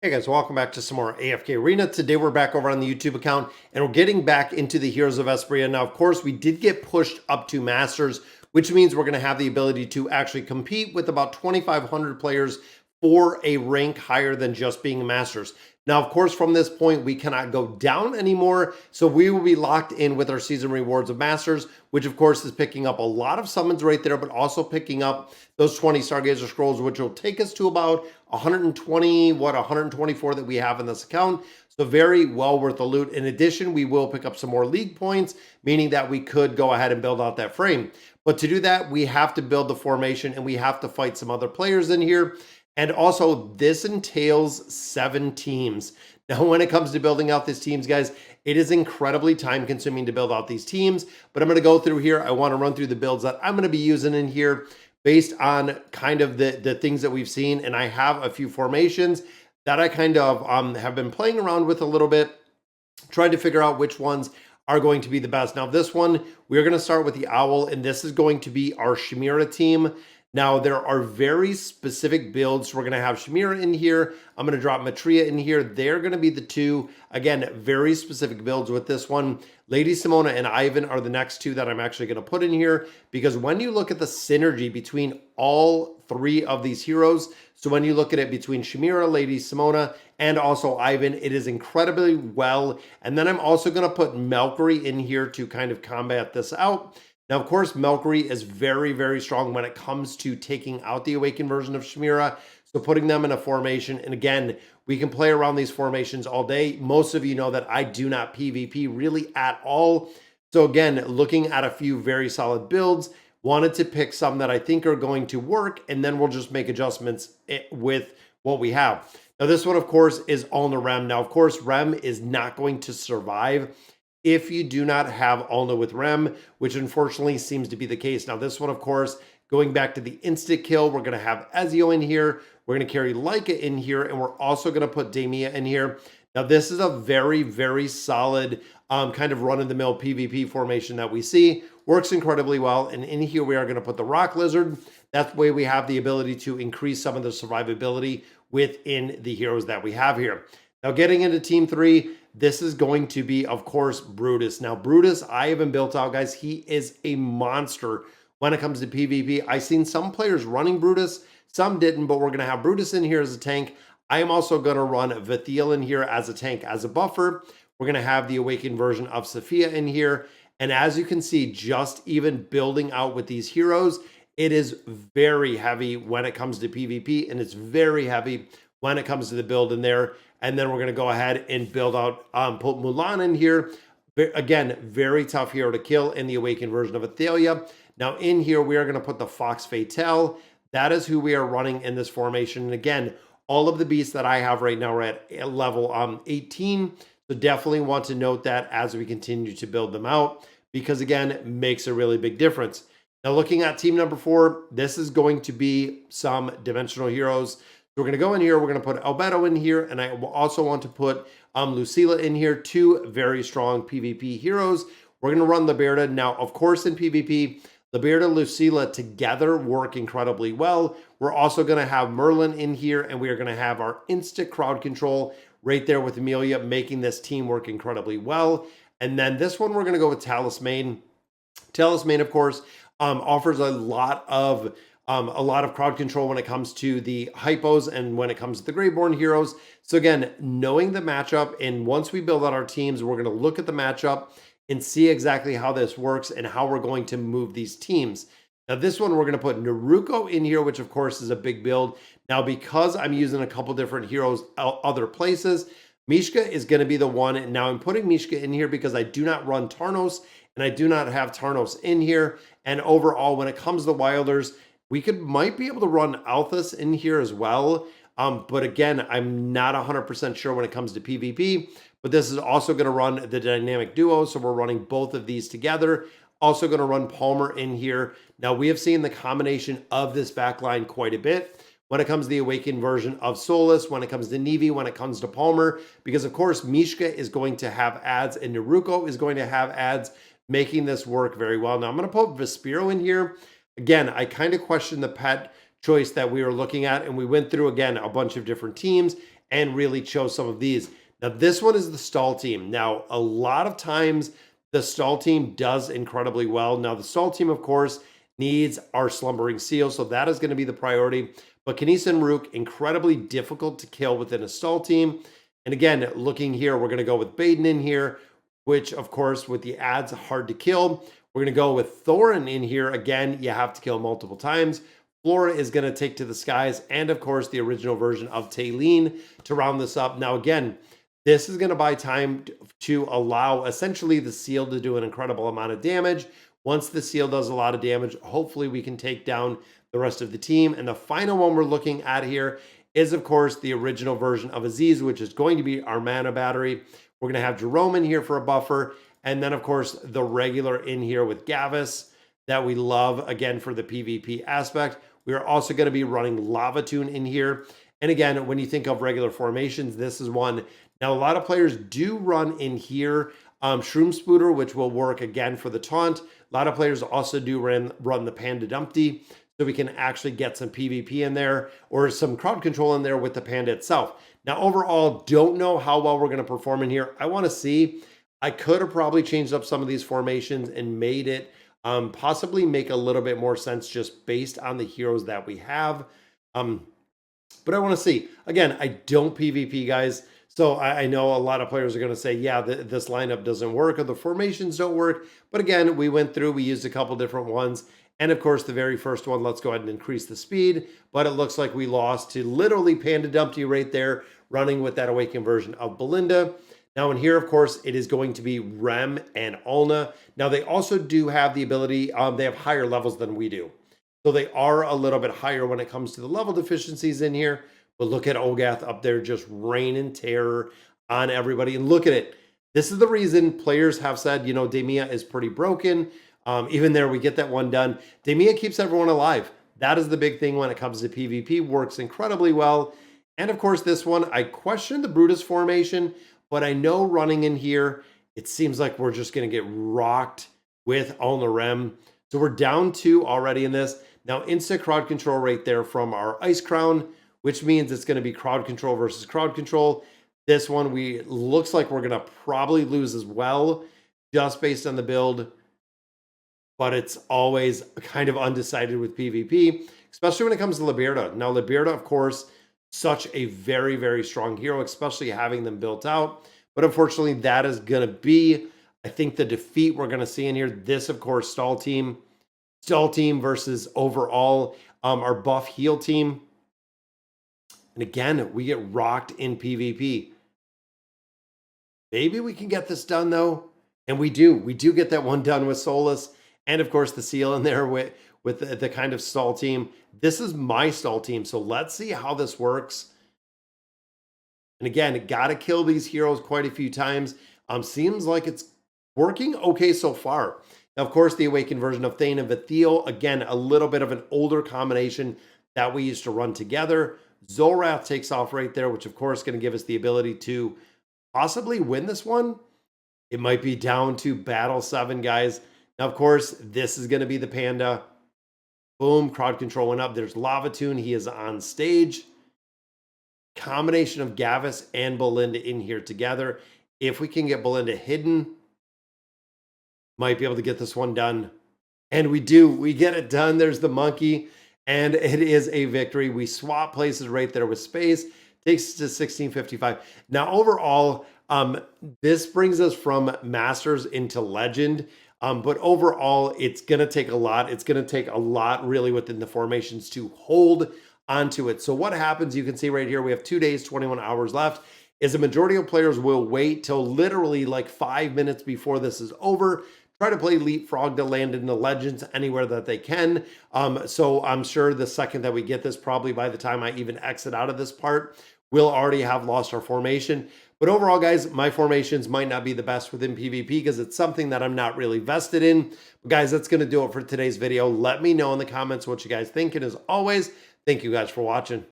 Hey guys, welcome back to some more AFK Arena. Today we're back over on the YouTube account and we're getting back into the Heroes of Esperia. Now, of course, we did get pushed up to Masters, which means we're going to have the ability to actually compete with about 2,500 players for a rank higher than just being Masters. Now, of course, from this point, we cannot go down anymore. So we will be locked in with our season rewards of Masters, which of course is picking up a lot of summons right there, but also picking up those 20 Stargazer Scrolls, which will take us to about 120, 124 that we have in this account. So very well worth the loot. In addition, we will pick up some more league points, meaning that we could go ahead and build out that frame. But to do that, we have to build the formation and we have to fight some other players in here. And also, this entails 7 teams. Now, when it comes to building out these teams, guys, it is incredibly time consuming to build out these teams. But I'm going to go through here. I want to run through the builds that I'm going to be using in here based on kind of the things that we've seen. And I have a few formations that I kind of have been playing around with a little bit, trying to figure out which ones are going to be the best. Now, this one, we're going to start with the Owl, and this is going to be our Chimera team. Now, there are very specific builds. We're going to have Chimera in here. I'm going to drop Matria in here. They're going to be the two. Again, very specific builds with this one. Lady Simona and Ivan are the next two that I'm actually going to put in here, because when you look at the synergy between all 3 of these heroes, so when you look at it between Chimera, Lady Simona, and also Ivan, it is incredibly well. And then I'm also going to put Valkyrie in here to kind of combat this out. Now, of course, Valkyrie is very, very strong when it comes to taking out the Awakened version of Chimera. So putting them in a formation, and again, we can play around these formations all day. Most of you know that I do not PvP really at all. So again, looking at a few very solid builds, wanted to pick some that I think are going to work, and then we'll just make adjustments with what we have. Now, this one, of course, is Ulna Rem. Now, of course, Rem is not going to survive if you do not have Ulna with Rem, which unfortunately seems to be the case. Now, this one, of course, going back to the instant kill, we're going to have Ezio in here. We're going to carry Leica in here, and we're also going to put Damia in here. Now, this is a very, very solid kind of run-of-the-mill PvP formation that we see. Works incredibly well. And in here, we are going to put the Rock Lizard. That way, we have the ability to increase some of the survivability within the heroes that we have here. Now, getting into Team 3, this is going to be, of course, Brutus. Now, Brutus, I haven't built out, guys. He is a monster when it comes to PvP. I've seen some players running Brutus. Some didn't, but we're going to have Brutus in here as a tank. I am also going to run Vithiel in here as a tank, as a buffer. We're going to have the Awakened version of Sophia in here. And as you can see, just even building out with these heroes, it is very heavy when it comes to PvP, and it's very heavy when it comes to the build in there. And then we're going to go ahead and build out, put Mulan in here. Again, very tough hero to kill in the Awakened version of Athelia. Now in here, we are going to put the Fox Fatale. That is who we are running in this formation. And again, all of the beasts that I have right now are at level 18. So definitely want to note that as we continue to build them out, because again, it makes a really big difference. Now looking at team number 4, this is going to be some dimensional heroes. So we're going to go in here, we're going to put Albedo in here, and I also want to put Lucilla in here, 2 very strong PvP heroes. We're going to run Liberta. Now, of course, in PvP, Liberta and Lucilla together work incredibly well. We're also going to have Merlin in here, and we are going to have our instant crowd control right there with Amelia, making this team work incredibly well. And then this one, we're going to go with Talisman. Talisman, of course, offers a lot of crowd control when it comes to the hypos and when it comes to the Greyborn heroes. So again, knowing the matchup, and once we build out our teams, we're going to look at the matchup and see exactly how this works and how we're going to move these teams. Now this one, we're going to put Naruko in here, which of course is a big build. Now, because I'm using a couple different heroes other places, Mishka is going to be the one. And now I'm putting Mishka in here because I do not run Tarnos, and I do not have Tarnos in here. And overall, when it comes to Wilders, we might be able to run Althus in here as well. But again, I'm not 100% sure when it comes to PvP. But this is also going to run the dynamic duo. So we're running both of these together. Also going to run Palmer in here. Now, we have seen the combination of this backline quite a bit when it comes to the Awakened version of Solus, when it comes to Nevi, when it comes to Palmer. Because, of course, Mishka is going to have ads and Naruko is going to have ads, making this work very well. Now, I'm going to put Vespero in here. Again, I kind of questioned the pet choice that we were looking at, and we went through, again, a bunch of different teams, and really chose some of these. Now, this one is the stall team. Now, a lot of times the stall team does incredibly well. Now, the stall team, of course, needs our slumbering seal, so that is going to be the priority. But Kanisa and Rook, incredibly difficult to kill within a stall team. And again, looking here, we're going to go with Baden in here, which, of course, with the ads, hard to kill. We're going to go with Thorin in here. Again, you have to kill multiple times. Flora is going to take to the skies, and of course, the original version of Taylene to round this up. Now, again, this is going to buy time to allow essentially the seal to do an incredible amount of damage. Once the seal does a lot of damage, hopefully we can take down the rest of the team. And the final one we're looking at here is, of course, the original version of Aziz, which is going to be our mana battery. We're going to have Jerome in here for a buffer. And then, of course, the regular in here with Gavis that we love, again, for the PvP aspect. We are also going to be running Lava Tune in here. And again, when you think of regular formations, this is one. Now, a lot of players do run in here Shroom Spooter, which will work again for the taunt. A lot of players also do run the Panda Dumpty, so we can actually get some PvP in there or some crowd control in there with the Panda itself. Now, overall, don't know how well we're going to perform in here. I want to see. I could have probably changed up some of these formations and made it possibly make a little bit more sense just based on the heroes that we have. But I want to see. Again, I don't PvP, guys. So I know a lot of players are going to say, yeah, this lineup doesn't work or the formations don't work. But again, we went through, we used a couple different ones. And of course, the very first one, let's go ahead and increase the speed. But it looks like we lost to literally Panda Dumpty right there, running with that Awakened version of Belinda. Now in here, of course, it is going to be Rem and Ulna. Now they also do have the ability, they have higher levels than we do. So they are a little bit higher when it comes to the level deficiencies in here. But look at Olgath up there just raining terror on everybody. And look at it. This is the reason players have said, you know, Demia is pretty broken. Even there, we get that one done. Demia keeps everyone alive. That is the big thing when it comes to PvP. Works incredibly well. And of course, this one, I question the Brutus formation, but I know running in here, it seems like we're just going to get rocked with Ulna Rem. So we're down 2 already in this. Now, instant crowd control right there from our Ice Crown, which means it's going to be crowd control versus crowd control. This one, looks like we're going to probably lose as well, just based on the build. But it's always kind of undecided with PvP, especially when it comes to Liberta. Now, Liberta, of course, such a very, very strong hero, especially having them built out. But unfortunately, that is going to be, I think, the defeat we're going to see in here. This, of course, stall team versus overall our buff heal team. And again, we get rocked in PvP. Maybe we can get this done, though. And we do. We do get that one done with Solus. And, of course, the seal in there with the kind of stall team. This is my stall team, so let's see how this works. And again, got to kill these heroes quite a few times. Seems like it's working okay so far. Now, of course, the Awakened version of Thane and Vithiel. Again, a little bit of an older combination that we used to run together. Zolrath takes off right there, which of course is going to give us the ability to possibly win this one. It might be down to Battle 7, guys. Now, of course, this is going to be the Panda. Boom, crowd control went up. There's Lava Tune. He is on stage. Combination of Gavis and Belinda in here together. If we can get Belinda hidden, might be able to get this one done. And we do. We get it done. There's the monkey. And it is a victory. We swap places right there with space. Takes us to 1655. Now, overall, this brings us from Masters into Legend. But overall, it's going to take a lot. It's going to take a lot really within the formations to hold onto it. So what happens, you can see right here, we have 2 days, 21 hours left, is the majority of players will wait till literally like 5 minutes before this is over. Try to play Leapfrog to land in the Legends anywhere that they can. So I'm sure the second that we get this, probably by the time I even exit out of this part, we'll already have lost our formation. But overall, guys, my formations might not be the best within PvP because it's something that I'm not really vested in. But guys, that's going to do it for today's video. Let me know in the comments what you guys think. And as always, thank you guys for watching.